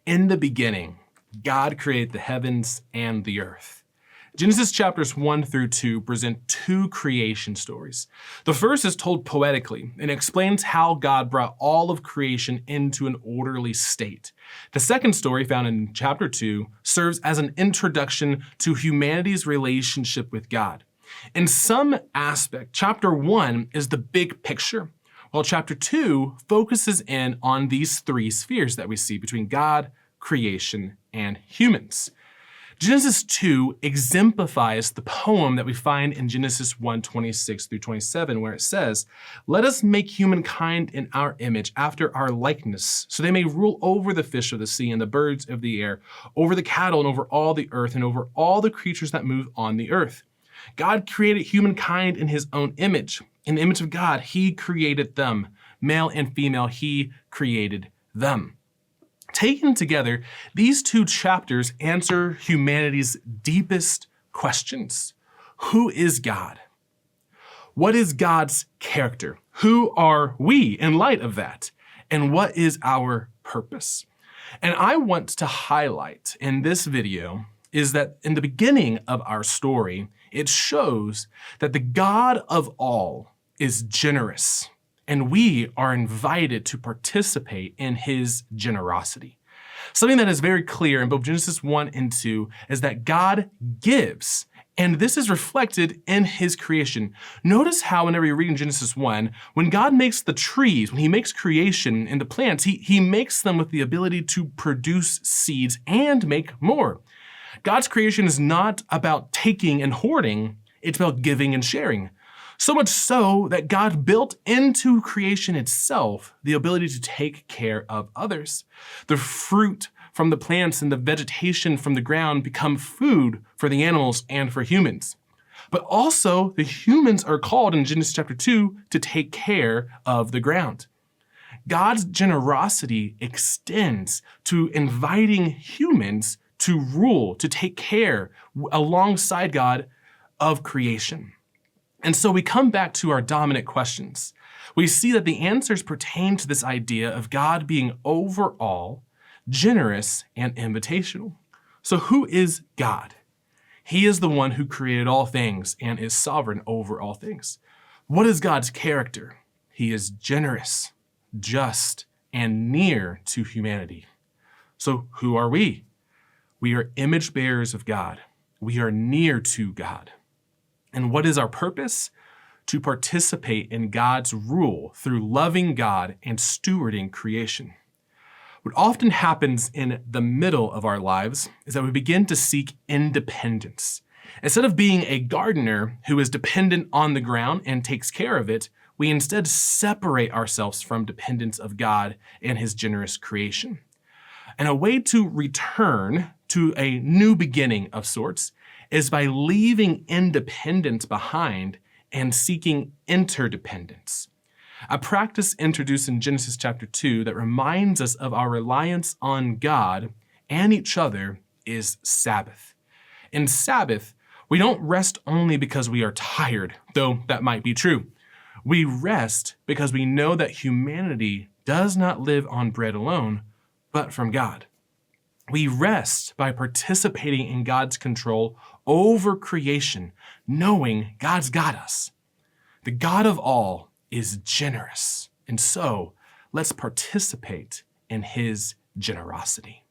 In the beginning, God created the heavens and the earth. Genesis chapters 1 through 2 present two creation stories. The first is told poetically and explains how God brought all of creation into an orderly state. The second story, found in chapter 2, serves as an introduction to humanity's relationship with God. In some aspect, chapter 1 is the big picture, while chapter 2 focuses in on these three spheres that we see between God, creation, and humans. Genesis 2 exemplifies the poem that we find in Genesis 1:26 through 27, where it says, "Let us make humankind in our image, after our likeness, so they may rule over the fish of the sea and the birds of the air, over the cattle and over all the earth and over all the creatures that move on the earth." God created humankind in his own image. In the image of God, he created them. Male and female, he created them. Taken together, these two chapters answer humanity's deepest questions. Who is God? What is God's character? Who are we in light of that? And what is our purpose? And I want to highlight in this video is that in the beginning of our story, it shows that the God of all is generous, and we are invited to participate in his generosity. Something that is very clear in both Genesis 1 and 2 is that God gives, and this is reflected in his creation. Notice how whenever you read in Genesis 1, when God makes the trees, when he makes creation and the plants, he makes them with the ability to produce seeds and make more. God's creation is not about taking and hoarding, it's about giving and sharing. So much so that God built into creation itself the ability to take care of others. The fruit from the plants and the vegetation from the ground become food for the animals and for humans. But also the humans are called in Genesis chapter 2 to take care of the ground. God's generosity extends to inviting humans to rule, to take care alongside God of creation. And so we come back to our dominant questions. We see that the answers pertain to this idea of God being overall, generous, and invitational. So who is God? He is the one who created all things and is sovereign over all things. What is God's character? He is generous, just, and near to humanity. So who are we? We are image bearers of God. We are near to God. And what is our purpose? To participate in God's rule through loving God and stewarding creation. What often happens in the middle of our lives is that we begin to seek independence. Instead of being a gardener who is dependent on the ground and takes care of it, we instead separate ourselves from dependence of God and his generous creation. And a way to return to a new beginning of sorts is by leaving independence behind and seeking interdependence. A practice introduced in Genesis chapter 2 that reminds us of our reliance on God and each other is Sabbath. In Sabbath, we don't rest only because we are tired, though that might be true. We rest because we know that humanity does not live on bread alone, but from God. We rest by participating in God's control over creation, knowing God's got us. The God of all is generous, and so let's participate in his generosity.